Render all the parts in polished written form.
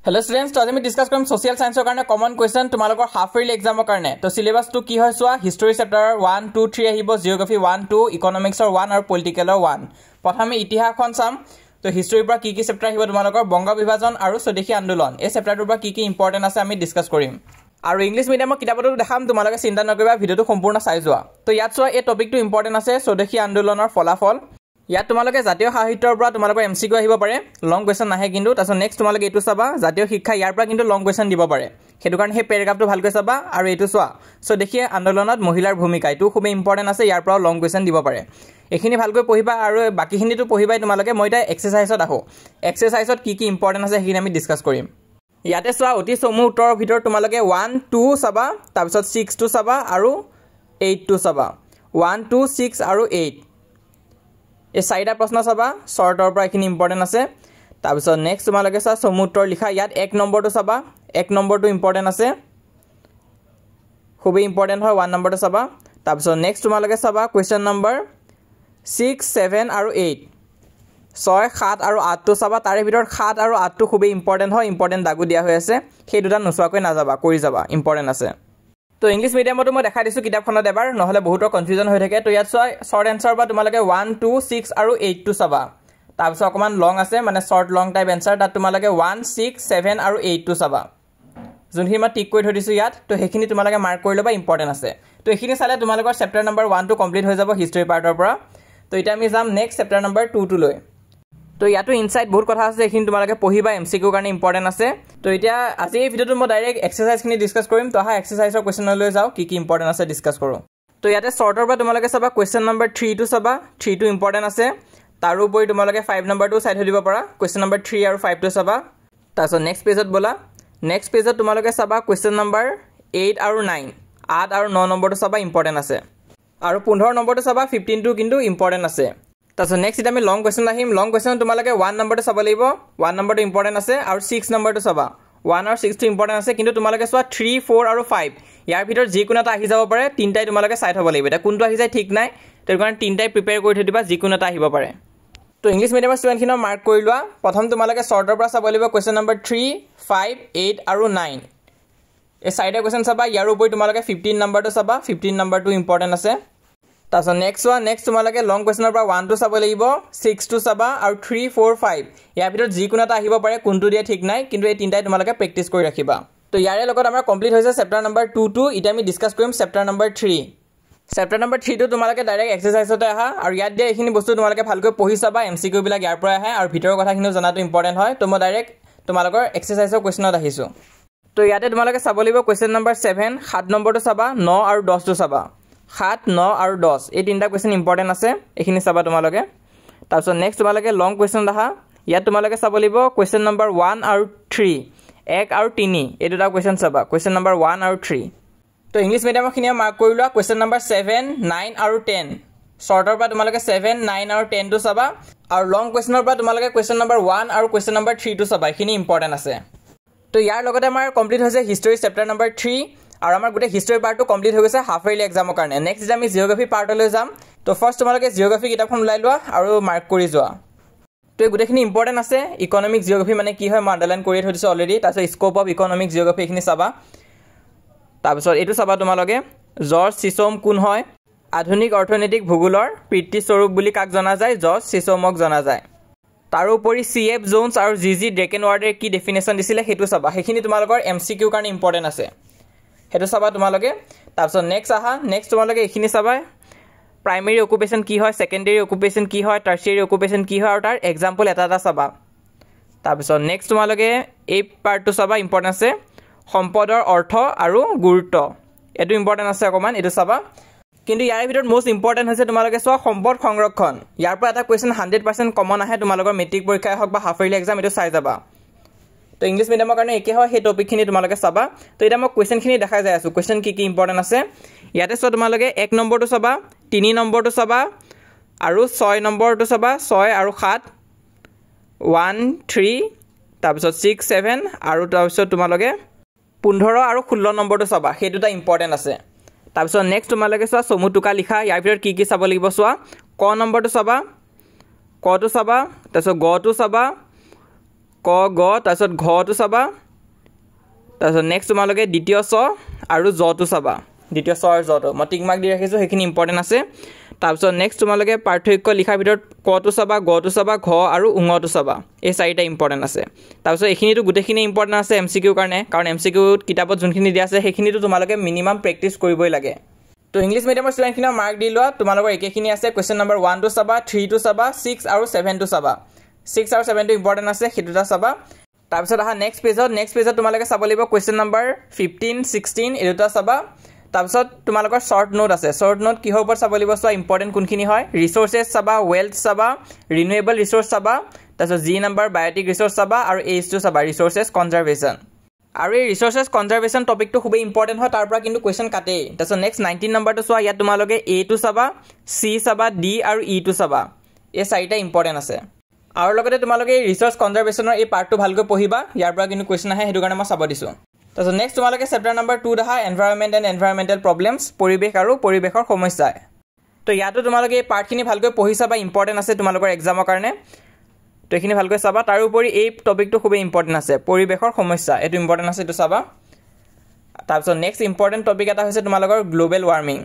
Hello students, to আমি discuss কৰিম social science কাৰণে common question তোমালোকৰ half yearly exam কাৰণে তো syllabus টো কি হয় সোৱা history chapter 1 2 3 আহিব geography 1 2 economics 1 আৰু political 1 প্ৰথমে ইতিহাসখন চাম তো history পৰা কি chapter আহিব তোমালোকৰ বংগ বিভাজন আৰু স্বদেশী আন্দোলন এই chapterটোৰ পৰা কি ইম্পৰ্টেন্ট আছে আমি ডিসকাস কৰিম আৰু ইংলিশ মিডিয়ামৰ কিতাপটো দেখাম তোমালোকে চিন্তা নকৰিবা ভিডিওটো সম্পূৰ্ণ চাই যোৱা তো ইয়াত সোৱা এই টপিকটো ইম্পৰ্টেন্ট আছে স্বদেশী আন্দোলনৰ ফলাফল ইয়াত তোমালোকে জাতীয় সাহিত্যৰ পৰা তোমালোকৰ এমসিকিউ আহিব পাৰে লং কোৱেশ্চন নাহে কিন্তু তাছত নেক্সট তোমালোকে এটো চাবা জাতীয় শিক্ষা ইয়াৰ পৰা কিন্তু লং কোৱেশ্চন দিব পাৰে হেতু কাৰণ হে প্যাৰাগ্ৰাফটো ভালকৈ চাবা আৰু এটো চোৱা সো দেখিয়ে আন্দোলনত মহিলাৰ ভূমিকা এটো খুব ইম্পৰ্টেন্ট আছে ইয়াৰ পৰা লং কোৱেশ্চন দিব পাৰে এখিনি ভালকৈ পঢ়িবা আৰু বাকিখিনিটো পঢ়িবাই তোমালোকে মইটা এক্সাৰসাইজত আহো এক্সাৰসাইজত কি ইম্পৰ্টেন্ট আছে হেখিনি আমি ডিসকাস কৰিম ইয়াতে চোৱা অতি সমূহ উত্তৰৰ ভিতৰত তোমালোকে 1 2 চাবা তাৰপিছত 6 2 চাবা আৰু 8 2 চাবা 1 2 6 আৰু 8 এই চাৰিটা প্ৰশ্ন চাবা শৰ্টৰ পৰা এখিনি ইম্পৰ্টেন্ট আছে তাৰপিছত নেক্সট তোমালোকে চা সমুত্তৰ লিখা ইয়াত 1 নম্বৰটো চাবা 1 নম্বৰটো ইম্পৰ্টেন্ট আছে খুবই ইম্পৰ্টেন্ট হয় 1 নম্বৰটো চাবা তাৰপিছত নেক্সট তোমালোকে চাবা কোৱেশ্চন নম্বৰ 6 7 আৰু 8 6 7 আৰু 8 টো চাবা তাৰে ভিতৰত 7 আৰু 8 টো খুবই ইম্পৰ্টেন্ট হয় ইম্পৰ্টেন্ট দাগু দিয়া হৈ আছে সেই দুটা নচোৱাকৈ না যাবা কৰি যাবা ইম্পৰ্টেন্ট আছে তো ইংলিশ মিডিয়ামটো মই দেখা দিছো কিতাপখনত এবাৰ নহলে বহুতৰ কনফিউজন হৈ থাকে তো ইয়াত শৰ্ট আনসাৰ বা তোমালোকে 1 2 6 আৰু 8 টো চাবা তাৰপিছত অকমান লং আছে মানে শৰ্ট লং টাইপ আনসাৰ তাত তোমালোকে 1 6 7 আৰু 8 টো চাবা যোনখিনি মই টিক কৰি থৈ দিছো ইয়াত তো হেখিনি তোমালোকে মাৰ্ক কৰি লবা ইম্পৰ্টেন্ট আছে তো এখিনি চালে তোমালোকৰ চেপ্টাৰ নম্বৰ 1 টো কমপ্লিট হৈ যাব হিষ্টৰী পাৰ্টৰ পৰা তো এটা আমি যাম নেক্সট চেপ্টাৰ নম্বৰ 2 টো লৈ তো ইয়াতো ইনসাইট বহুত কথা আছে এখিনি তোমালোকে পঢ়িবা এমসিকিউ কাৰণে ইম্পৰ্টেন্ট আছে তো এতিয়া আজি এই ভিডিওটো মই ডাইৰেক্ট এক্সাৰসাইজ খিনি ডিসকাস কৰিম তো হা এক্সাৰসাইজৰ কোৱেশ্চন লৈ যাও কি ইম্পৰ্টেন্ট আছে ডিসকাস কৰো তো ইয়াতে শৰ্টৰ পৰা তোমালোকে চাবা কোৱেশ্চন নম্বৰ 3 টো চাবা 3 টো ইম্পৰ্টেন্ট আছে তাৰ উপৰি তোমালোকে 5 নম্বৰটো চাই থৈ দিব পাৰা কোৱেশ্চন নম্বৰ 3 আৰু 5 টো চাবা তাৰছত নেক্সট পেজত বলা নেক্সট পেজত তোমালোকে চাবা কোৱেশ্চন নম্বৰ 8 আৰু 9 8 আৰু 9 নম্বৰটো চাবা ইম্পৰ্টেন্ট আছে আৰু 15 নম্বৰটো চাবা 15 টো কিন্তু ইম্পৰ্টেন্ট আছে তাছত নেক্সট এটা আমি লং কোৱেশ্চন আহিম লং কোৱেশ্চন তোমালোকে 1 নম্বৰটো চাব লাগিব 1 নম্বৰটো ইম্পৰ্টেন্ট আছে আৰু 6 নম্বৰটো চাবা 1 আৰু 6 টো ইম্পৰ্টেন্ট আছে কিন্তু তোমালোকে চোৱা 3 4 আৰু 5 ইয়াৰ ভিতৰত যিকোনোটা আহি যাব পাৰে তিনটাই তোমালোকে চাই থব লাগিব এটা কোনটো আহি যায় ঠিক নাই তাৰ কাৰণ তিনটাই প্ৰিপেয়াৰ কৰি থৈ দিবা যিকোনোটা আহিব পাৰে তো ইংলিশ মিডিয়ামৰ ষ্টুডেন্ট খিনৰ মাৰ্ক কৰি লোৱা প্ৰথম তোমালোকে শৰ্টৰ পৰা চাব লাগিব কোৱেশ্চন নম্বৰ 3 5 8 আৰু 9 এই চাৰিটা কোৱেশ্চন চাবা ইয়াৰ উপৰি তোমালোকে 15 নম্বৰটো চাবা 15 নম্বৰটো ইম্পৰ্টেন্ট আছে তাছত নেক্সট তোমালোকে লং কোৱেশ্চনৰ পৰা 1 টো চাব লাগিব 6 টো চাবা আৰু 3 4 5 ইয়াৰ ভিতৰত যিকোনোটা আহিব পাৰে কোনটো দিয়া ঠিক নাই কিন্তু এই তিনটাই তোমালোকে প্ৰেক্টিস কৰি ৰাখিবা তো ইয়াৰে লগত আমাৰ কমপ্লিট হৈছে চেপ্টাৰ নম্বৰ 2 টো ইটা আমি ডিসকাস কৰিম চেপ্টাৰ নম্বৰ 3 চেপ্টাৰ নম্বৰ 3 টো তোমালোকে ডাইৰেক্ট এক্সাৰসাইজতে আহা আৰু ইয়াত দিয়া এইখিনি বস্তু তোমালোকে ভালকৈ পঢ়ি চাবা এমসিকিউ বিলাক ইয়াৰ পৰা আহে আৰু ভিতৰৰ কথাখিনি জনাটো ইম্পৰ্টেন্ট হয় তো মই ডাইৰেক্ট তোমালোকৰ এক্সাৰসাইজৰ কোৱেশ্চনত আহিছো তো ইয়াতে তোমালোকে চাব লাগিব কোৱেশ্চন নম্বৰ 7 7 নম্বৰটো চাবা 9 আৰু 10 টো চাবা 7 9 আৰু 10 এই তিনটা কোৱেশ্চন ইম্পৰ্টেন্ট আছে এখিনি চাবা তোমালোকে তাৰপিছত নেক্সট তোমালোকে লং কোৱেশ্চন দেখা ইয়াত তোমালোকে চাব লাগিব কোৱেশ্চন নম্বৰ 1 আৰু 3 1 আৰু 3 এই দুটা কোৱেশ্চন চাবা কোৱেশ্চন নম্বৰ 1 আৰু 3 তো ইংলিশ মিডিয়ামৰ খিনি মাৰ্ক কৰি লোৱা কোৱেশ্চন নম্বৰ 7 9 আৰু 10 শৰ্টৰ পৰা তোমালোকে 7 9 আৰু 10 টো চাবা আৰু লং কোৱেশ্চনৰ পৰা তোমালোকে কোৱেশ্চন নম্বৰ 1 আৰু কোৱেশ্চন নম্বৰ 3 টো চাবা এখিনি ইম্পৰ্টেন্ট আছে তো ইয়াৰ লগতে আমাৰ কমপ্লিট হৈছে হিষ্টৰী চেপ্টাৰ নম্বৰ 3 আৰু আমাৰ গোটে হিষ্টৰী পাৰ্টটো কমপ্লিট হৈ গৈছে হাফ ইয়াৰলি এক্সামৰ কাৰণে নেক্সট আমি জিওগ্ৰাফি পাৰ্টলৈ যাম তো ফাৰ্স্ট তোমালোকে জিওগ্ৰাফি কিতাপখন উলাই লোৱা আৰু মাৰ্ক কৰি যোৱা তো এই গোটেখিনি ইম্পৰ্টেন্ট আছে ইকোনমিক জিওগ্ৰাফি মানে কি হয় মই আন্ডাৰলাইন কৰি থৈ দিছো অলৰেডি তাৰপিছত স্কোপ অফ ইকোনমিক জিওগ্ৰাফি এখিনি চাবা তাৰপিছত এটো চাবা তোমালোকে জৰ্জ চিছম কোন হয় আধুনিক অৰ্থনৈতিক ভূগোলৰ পিতৃ স্বৰূপ বুলি কাক জনা যায় জৰ্জ চিছমক জনা যায় তাৰ উপৰি CF জোন্স আৰু GG ড্ৰেকেনৱাৰ্ডে কি ডেফিনেশ্যন দিছিলে হেতু চাবা হেখিনি তোমালোকৰ এমসিকিউ কাৰণে ইম্পৰ্টেন্ট আছে হেতু চাবা তোমালোকে তাৰপিছত নেক্সট আহা নেক্সট তোমালোকে এখিনি চাবা প্ৰাইমাৰী অকুপেশন কি হয় সেকেন্ডাৰী অকুপেশন কি হয় টাৰ্চিয়াৰী অকুপেশন কি হয় আৰু তাৰ এক্সাম্পল এটা চাবা তাৰপিছত নেক্সট তোমালোকে এই পাৰ্টটো চাবা ইম্পৰ্টেন্ট আছে সম্পদৰ অৰ্থ আৰু গুৰুত্ব এটো ইম্পৰ্টেন্ট আছে অকমান এটো চাবা কিন্তু ইয়াৰ ভিতৰত মোস্ট ইম্পৰ্টেন্ট হৈছে তোমালোকে চোৱা সম্পদ সংৰক্ষণ ইয়াৰ পৰা এটা কোৱেশ্চন 100% কমন আহে তোমালোকৰ মেট্ৰিক পৰীক্ষাই হক বা হাফ ইয়াৰলি এক্সাম এটো চাই যাবা তো ইংলিশ মিডিয়ামৰ কাৰণে একে হয় সেই টপিক খিনি তোমালোকে চাবা তো এটা মই কোৱেশ্চন খিনি দেখাই যাই আছো কোৱেশ্চন কি ইম্পৰ্টেন্ট আছে ইয়াতে চোৱা তোমালোকে 1 নম্বৰটো চাবা 3 নম্বৰটো চাবা আৰু 6 নম্বৰটো চাবা 6 আৰু 7 1 3 তাৰপিছত 6 7 আৰু তাৰপিছত তোমালোকে 15 আৰু 16 নম্বৰটো চাবা সেই দুটা ইম্পৰ্টেন্ট আছে তাৰপিছত নেক্সট তোমালোকে চোৱা সমুটুকা লিখা ইয়াৰ ভিতৰত কি চাব লাগিব চোৱা ক নম্বৰটো চাবা ক টো চাবা তাৰপিছত গ টো চাবা ক গ তাৰপিছত ঘটো চাবা তাৰপিছত নেক্সট তোমালোকে দ্বিতীয় চ আৰু জটো চাবা দ্বিতীয় চ আৰু জটো মই টিক মাৰ্ক দি ৰাখিছোঁ সেইখিনি ইম্পৰ্টেণ্ট আছে তাৰপিছত নেক্সট তোমালোকে পাৰ্থক্য লিখাৰ ভিতৰত কটো চাবা গটো চাবা ঘ আৰু উঙটো চাবা এই চাৰিটা ইম্পৰ্টেণ্ট আছে তাৰপিছত এইখিনিতো গোটেইখিনি ইম্পৰ্টেণ্ট আছে MCQ কাৰণে কাৰণ MCQত কিতাপত যোনখিনি দিয়া আছে সেইখিনিতো তোমালোকে মিনিমাম প্ৰেক্টিছ কৰিবই লাগে তো ইংলিছ মিডিয়ামৰ ষ্টুডেণ্টখিনিও মাৰ্ক দি লোৱা তোমালোকৰ একেখিনি আছে কুৱেশ্যন নম্বৰ 1 টো চাবা 3 টো চাবা 6 আৰু 7 টো চাবা 6 আৰু 7 টো ইম্পৰ্টেণ্ট আছে সেইটোটা চাবা তাৰপিছত আহা নেক্সট পেজত তোমালোকে চাব লাগিব কুৱেশ্যন নম্বৰ 15 16 এই দুটা চাবা তাৰপিছত তোমালোকৰ শৰ্ট নোট আছে শৰ্ট নোট কিহৰ ওপৰত চাব লাগিব চোৱা ইম্পৰ্টেণ্ট কোনখিনি হয় ৰিসোৰ্সেছ চাবা ৱেলথ চাবা ৰিনিউৱেবল ৰিসোৰ্স চাবা তাৰপিছত জি নম্বৰ বায়োটিক ৰিসোৰ্স চাবা আৰু এইচটো চাবা ৰিসোৰ্সেছ কনজাৰভেশ্যন আৰু এই ৰিসোৰ্সেছ কনজাৰভেশ্যন টপিকটো খুবেই ইম্পৰ্টেণ্ট হয় তাৰ পৰা কিন্তু কুৱেশ্যন কাটেই তাৰপিছত নেক্সট 19 নম্বৰটো চোৱা ইয়াত তোমালোকে এ টো চাবা সি চাবা ডি আৰু ই টো চাবা এই চাৰিটা ইম্পৰ্টেণ্ট আছে আৰু লগতে তোমালোকে ৰিসোৰ্স কনজাৰভেশ্যনৰ এই পাৰ্টটো ভালকৈ পঢ়িবা ইয়াৰ পৰা কিন্তু কুৱেশ্যন আহে সেইটো কাৰণে মই চাব দিছোঁ তাৰপিছত নেক্সট তোমালোকে চেপ্টাৰ নম্বৰ 2 দেখা এনভাইৰনমেণ্ট এণ্ড এনভাইৰনমেণ্টেল প্ৰব্লেমছ পৰিৱেশ আৰু পৰিৱেশৰ সমস্যা তো ইয়াতো তোমালোকে এই পাৰ্টখিনি ভালকৈ পঢ়ি চাবা ইম্পৰ্টেণ্ট আছে তোমালোকৰ এক্সামৰ কাৰণে তো এইখিনি ভালকৈ চাবা তাৰ উপৰি এই টপিকটো খুবেই ইম্পৰ্টেণ্ট আছে পৰিৱেশৰ সমস্যা এইটো ইম্পৰ্টেণ্ট আছে এইটো চাবা তাৰপিছত নেক্সট ইম্পৰ্টেণ্ট টপিক এটা হৈছে তোমালোকৰ গ্লোবেল ৱাৰ্মিং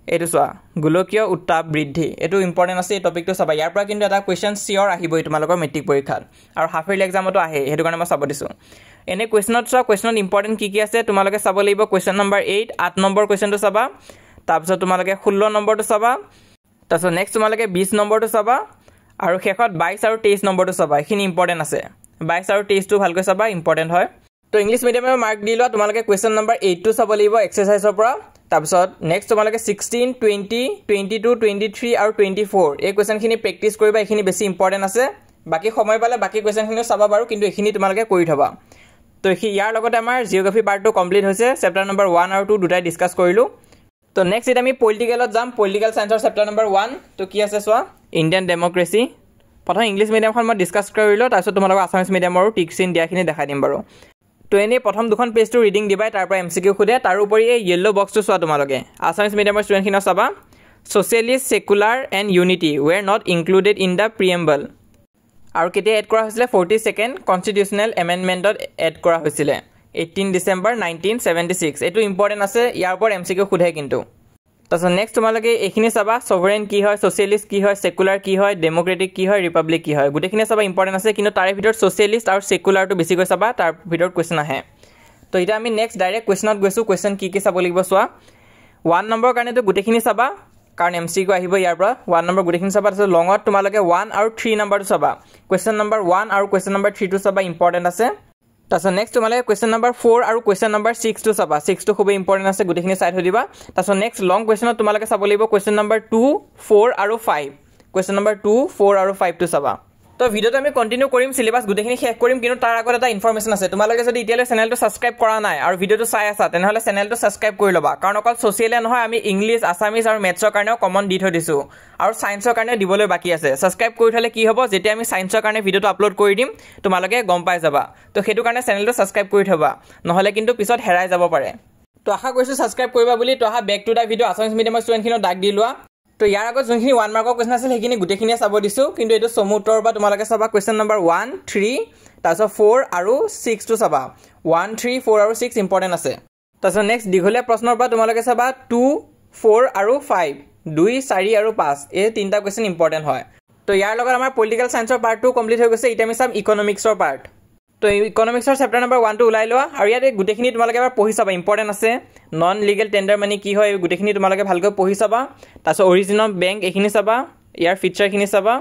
এইটো চোৱা গোলকীয় উত্তাপ বৃদ্ধি এইটো ইম্পৰ্টেণ্ট আছে এই টপিকটো চাবা ইয়াৰ পৰা কিন্তু এটা কুৱেশ্যন চিয়ৰ আহিবই তোমালোকৰ মেট্ৰিক পৰীক্ষাত আৰু হাফ ইয়াৰলি এক্সামতো আহে সেইটো কাৰণে মই চাব দিছোঁ এনে কুৱেশ্যনত চোৱা কুৱেশ্যনত ইম্পৰ্টেণ্ট কি আছে তোমালোকে চাব লাগিব কুৱেশ্যন নম্বৰ 8 8 নম্বৰ কুৱেশ্যনটো চাবা তাৰপিছত তোমালোকে 16 নম্বৰটো চাবা তাৰপিছত নেক্সট তোমালোকে 20 নম্বৰটো চাবা আৰু শেষত 22 আৰু 23 নম্বৰটো চাবা এইখিনি ইম্পৰ্টেণ্ট আছে 22 আৰু 23টো ভালকৈ চাবা ইম্পৰ্টেণ্ট হয় তো ইংলিছ মিডিয়ামৰ মাৰ্ক দি লোৱা তোমালোকে কুৱেশ্যন নম্বৰ 8 টো চাব লাগিব এক্সাৰচাইজৰ পৰা তাৰপিছত নেক্সট তোমালোকে 16 20 22 23 আৰু 24 এই কুৱেশ্যনখিনি প্ৰেক্টিছ কৰিবা এইখিনি বেছি ইম্পৰ্টেণ্ট আছে বাকি সময় পালে বাকি কুৱেশ্যনখিনিও চাবা বাৰু কিন্তু এইখিনি তোমালোকে কৰি থবা তো ইয়াৰ লগতে আমাৰ জিঅ'গ্ৰাফি পাৰ্টটো কমপ্লিট হৈছে চেপ্টাৰ নম্বৰ 1 আৰু 2 দুটাই ডিছকাছ কৰিলোঁ তো নেক্সট এটা আমি পলিটিকেলত যাম পলিটিকেল সায়েন্সৰ চেপ্টাৰ নম্বৰ 1 তো কি আছে চোৱা ইণ্ডিয়ান ডেমক্ৰেসি প্ৰথম ইংলিছ মিডিয়ামখন মই ডিছকাছ কৰিলোঁ তাৰপিছত তোমালোকক আছামিজ মিডিয়ামৰো টিক চিন দিয়াখিনি দেখাই দিম বাৰু তো এনেই প্ৰথম দুখন পেজটো ৰিডিং দিবাই তাৰ পৰা MCQ খুদে তাৰ উপৰি এই য়েল্লো বক্সটো চোৱা তোমালোকে আছামিজ মিডিয়ামৰ ষ্টুডেণ্টখিনিও চাবা socialist secular and unity were not included in the preamble আৰু কেতিয়া এড কৰা হৈছিলে 42nd কনষ্টিটিউচনেল এমেণ্ডমেণ্টত এড কৰা হৈছিলে 18 ডিচেম্বৰ 1976 এইটো ইম্পৰ্টেণ্ট আছে ইয়াৰ ওপৰত MCQ খুদে কিন্তু তাৰপিছত নেক্সট তোমালোকে এইখিনি চাবা ছভাৰেন কি হয় ছ'চিয়েলিষ্ট কি হয় সেকুলাৰ কি হয় ডেমক্ৰেটিক কি হয় ৰিপাব্লিক কি হয় গোটেইখিনি চাবা ইম্পৰ্টেণ্ট আছে কিন্তু তাৰে ভিতৰত ছ'চিয়েলিষ্ট আৰু সেকুলাৰটো বেছিকৈ চাবা তাৰ ভিতৰত কুৱেশ্যন আহে তো এতিয়া আমি নেক্সট ডাইৰেক্ট কুৱেশ্যনত গৈছোঁ কুৱেশ্যন কি চাব লাগিব চোৱা 1 নম্বৰ কাৰণেতো গোটেইখিনি চাবা কাৰণ MCQ আহিব ইয়াৰ পৰা 1 নম্বৰ গোটেইখিনি চাবা তাৰপিছত লঙত তোমালোকে 1 আৰু 3 নম্বৰটো চাবা কুৱেশ্যন নম্বৰ 1 আৰু কুৱেশ্যন নম্বৰ 3 টো চাবা ইম্পৰ্টেণ্ট আছে তাৰপিছত নেক্সট তোমালোকে কুৱেশ্যন নম্বৰ 4 আৰু কুৱেশ্যন নম্বৰ 6 টো চাবা 6 টো খুবেই ইম্পৰ্টেণ্ট আছে গোটেইখিনি চাই থৈ দিবা তাৰপিছত নেক্সট লং কুৱেশ্যনত তোমালোকে চাব লাগিব কুৱেশ্যন নম্বৰ 2 4 আৰু 5 কুৱেশ্যন নম্বৰ 2 4 আৰু 5 টো চাবা তো ভিডিওটো আমি কন্টিনিউ কৰিম সিলেবাস গোটেইখিনি শেষ কৰিম কিন্তু তাৰ আগত এটা ইনফৰমেশ্যন আছে তোমালোকে যদি এতিয়ালৈ চেনেলটো সাবস্ক্ৰাইব কৰা নাই আৰু ভিডিওটো চাই আছা তেনেহলে চেনেলটো সাবস্ক্ৰাইব কৰি ল'বা কাৰণ অকল সোশিয়ালে নহয় আমি ইংলিছ আছামিজ আৰু মেথছৰ কাৰণেও কমন দি থৈ দিছোঁ আৰু সায়েন্সৰ কাৰণে দিবলৈ বাকি আছে সাবস্ক্ৰাইব কৰি থলে কি হ'ব যেতিয়া আমি সায়েন্সৰ কাৰণে ভিডিওটো আপলোড কৰি দিম তোমালোকে গম পাই যাবা তো সেইটো কাৰণে চেনেলটো সাবস্ক্ৰাইব কৰি থবা নহলে কিন্তু পিছত হেৰাই যাব পাৰে তো আশা কৰিছোঁ সাবস্ক্ৰাইব কৰিবা বুলি তো আহা back to the video Assamese মিডিয়ামৰ ষ্টুডেণ্টখিনিও ডাক দি লোৱা তো ইয়াৰ আগত যোনখিনি 1 মাৰ্কৰ কুৱেশ্যন আছিল সেইখিনি গোটেইখিনিয়ে চাব দিছোঁ কিন্তু এইটো চমু উত্তৰ বা তোমালোকে চাবা কুৱেশ্যন নম্বৰ 1 3 তাৰপিছত 4 আৰু 6 টো চাবা 1 3 4 আৰু 6 ইম্পৰ্টেণ্ট আছে তাৰপিছত নেক্সট দীঘলীয়া প্ৰশ্নৰ পৰা তোমালোকে চাবা 2 4 আৰু 5 2 4 আৰু 5 এই তিনিটা কুৱেশ্যন ইম্পৰ্টেণ্ট হয় তো ইয়াৰ লগত আমাৰ পলিটিকেল সায়েন্সৰ পাৰ্টটো কমপ্লিট হৈ গৈছে এতিয়া আমি চাম ইকনমিক্সৰ পাৰ্ট তো ইকনমিক্সৰ চেপ্টাৰ নম্বৰ 1 টো ওলাই লোৱা আৰু ইয়াতে গোটেইখিনি তোমালোকে এবাৰ পঢ়ি চাবা ইম্পৰ্টেণ্ট আছে নন লিগেল টেণ্ডাৰ মানে কি হয় গোটেইখিনি তোমালোকে ভালকৈ পঢ়ি চাবা তাৰপিছত অৰিজিন অফ বেংক এইখিনি চাবা ইয়াৰ ফিচাৰখিনি চাবা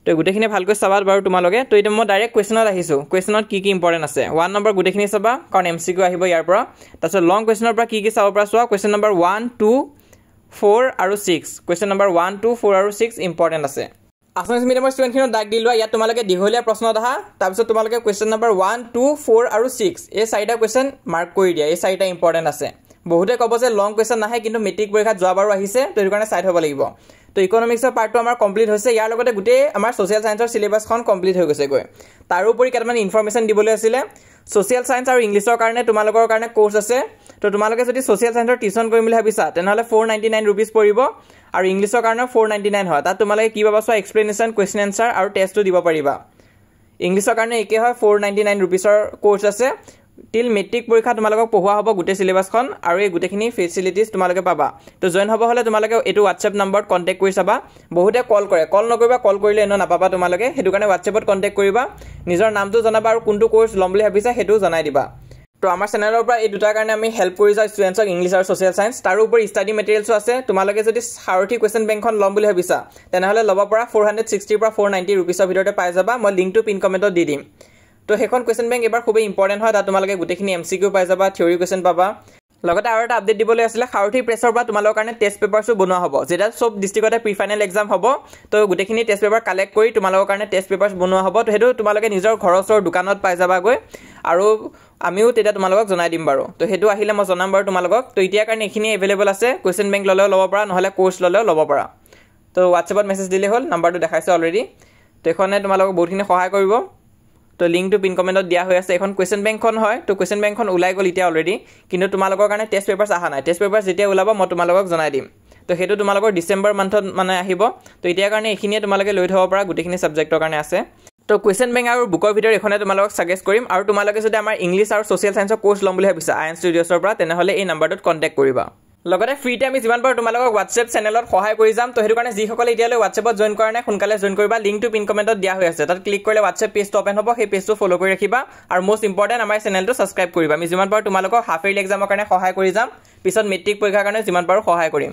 তো গোটেইখিনি ভালকৈ চাবা বাৰু তোমালোকে তো এতিয়া মই ডাইৰেক্ট কুৱেশ্যনত আহিছোঁ কুৱেশ্যনত কি ইম্পৰ্টেণ্ট আছে 1 নম্বৰ গোটেইখিনি চাবা কাৰণ MCQ আহিব ইয়াৰ পৰা তাৰপিছত লং কুৱেশ্যনৰ পৰা কি চাব পৰা চোৱা কুৱেশ্যন নম্বৰ 1 2 4 আৰু 6 কুৱেশ্যন নম্বৰ 1 2 4 আৰু 6 ইম্পৰ্টেণ্ট আছে আছামিজ মিডিয়ামৰ ষ্টুডেণ্টখিনিও ডাক দি লোৱা ইয়াত তোমালোকে দীঘলীয়া প্ৰশ্নত আহা তাৰপিছত তোমালোকে কুৱেশ্যন নম্বৰ 1 2 4 আৰু 6 এই চাৰিটা কুৱেশ্যন মাৰ্ক কৰি দিয়া এই চাৰিটা ইম্পৰ্টেণ্ট আছে বহুতে ক'ব যে লং কুৱেশ্যন নাহে কিন্তু মেট্ৰিক পৰীক্ষাত যোৱাবাৰো আহিছে তো সেইটো কাৰণে চাই থ'ব লাগিব তো ইকনমিক্সৰ পাৰ্টটো আমাৰ কমপ্লিট হৈছে ইয়াৰ লগতে গোটেই আমাৰ ছ'চিয়েল সায়েন্সৰ চিলেবাছখন কমপ্লিট হৈ গৈছেগৈ তাৰোপৰি কেইটামান ইনফৰমেশ্যন দিবলৈ আছিলে ছ'চিয়েল সায়েন্স আৰু ইংলিছৰ কাৰণে তোমালোকৰ কাৰণে কোৰ্চ আছে তো তোমালোকে যদি ছ'চিয়েল সায়েন্সৰ টিউশ্যন কৰিম বুলি ভাবিছা তেনেহ'লে 499 ৰুপিজ পৰিব আৰু ইংলিছৰ কাৰণে 499 হয় তাত তোমালোকে কি পাবা চোৱা এক্সপ্লেনেশ্যন কুৱেশ্যন এনচাৰ আৰু টেষ্টটো দিব পাৰিবা ইংলিছৰ কাৰণে একে হয় 499 रुपीसৰ কোৰ্স আছে টিল মেট্ৰিক পৰীক্ষা তোমালোকক পঢ়োৱা হ'ব গোটে সিলেবাসখন আৰু এই গোটেখিনি ফেসিলিটিজ তোমালোকে পাবা তো জয়েন হ'ব হলে তোমালোকে এটো WhatsApp নম্বৰত কন্টাক্ট কৰি চাবা বহুতে কল কৰে কল নকৰিবা কল কৰিলে এনো নাপাবা তোমালোকে হেতু কাৰণে WhatsAppত কন্টাক্ট কৰিবা নিজৰ নামটো জনাবা আৰু কোনটো কোৰ্স লম বুলি ভাবিছা হেতু জনাই দিবা তো আমাৰ চেনেলৰ পৰা এই দুটাৰ কাৰণে আমি হেল্প কৰি যাও ষ্টুডেন্টছক ইংলিছ আৰু সোশ্যাল সায়েন্স তাৰ ওপৰ ষ্টাডি মেটেৰিয়েলছো আছে তোমালোকে যদি সাৰথি কোৱেশ্চন বেংকখন লম বুলি ভাবিছা তেনেহলে ল'ব পৰা 460 পৰা 490 रुपीसৰ ভিতৰতে পাই যাবা মই লিংকটো পিন কমেন্টত দি দিম তো হেখন কোৱেশ্চন বেংক এবাৰ খুব ইম্পৰ্টেন্ট হয় তা তোমালোকে গুটেখিনি MCQ পাই যাবা থিওৰি কোৱেশ্চন পাবা লগতে আৰু এটা আপডেট দিবলৈ আছিল সাৰথি প্ৰেছৰ পৰা তোমালোকৰ কাৰণে টেষ্ট পেপাৰছো বনোৱা হ'ব যেটা সব ডিস্ট্ৰিক্টতে প্ৰি ফাইনাল এক্সাম হ'ব তো গুটেখিনি টেষ্ট পেপাৰ কালেক্ট কৰি তোমালোকৰ কাৰণে টেষ্ট পেপাৰছ বনোৱা হ'ব তো হেতু তোমালোকে নিজৰ ঘৰৰ দোকানত পাই যাবা গৈ আৰু আমিও তেটা তোমালোকক জনাই দিম বাৰু তো হেতু আহিলে মই জনাম বাৰু তোমালোকক তো ইতিয়া কাৰণে এখিনি अवेलेबल আছে কোৱেশ্চন বেংক ললেও ল'ব পৰা নহলে কোৰ্স ললেও ল'ব পৰা তো WhatsAppত মেছেজ দিলে হ'ল নাম্বাৰটো দেখাইছে অলৰেডি তো এখনে তোমালোকক বহুতখিনি সহায় কৰিব তো লিংকটো পিন কমেন্টত দিয়া হৈ আছে এখন কোৱেশ্চন বেংকখন হয় তো কোৱেশ্চন বেংকখন উলাই গল ইতিয়া অলৰেডি কিন্তু তোমালোকৰ কাৰণে টেষ্ট পেপাৰছ আহা নাই টেষ্ট পেপাৰছ যেতিয়া উলাব মই তোমালোকক জনাই দিম তো হেতু তোমালোকৰ ডিসেম্বৰ মান্থত মানে আহিব তো ইতিয়া কাৰণে এখিনিয়ে তোমালোকে লৈ থব পৰা গুটেখিনি সাবজেক্টৰ কাৰণে আছে তো কোৱেশ্চন বেংক আৰু বুকৰ ভিতৰত এখনে তোমালোকক সাজেষ্ট কৰিম আৰু তোমালোকে যদি আমাৰ ইংলিছ আৰু সোশ্যাল সায়েন্সৰ কোৰ্স লম বুলি ভাবিছা আইএন ষ্টুডিওছৰ পৰা তেনেহলে এই নাম্বাৰটোত কন্টাক্ট কৰিবা লগতে ফ্ৰী টাইম যিমান পাৰো তোমালোকক WhatsApp চেনেলত সহায় কৰি যাম তো হেতু কাৰণে যি সকলে ইতিয়ালৈ WhatsAppত জয়েন কৰা নাই সোনকালে জয়েন কৰিবা লিংকটো পিন কমেন্টত দিয়া হৈ আছে তাত ক্লিক কৰিলে WhatsApp পেজটো ওপেন হ'ব সেই পেজটো ফলো কৰি ৰাখিবা আৰু মোষ্ট ইম্পৰ্টেন্ট আমাৰ চেনেলটো সাবস্ক্ৰাইব কৰিবা আমি যিমান পাৰো তোমালোকক হাফ ইয়াৰলি এক্সামৰ কাৰণে সহায় কৰি যাম পিছত মেট্ৰিক পৰীক্ষাৰ কাৰণে যিমান পাৰো সহায় কৰিম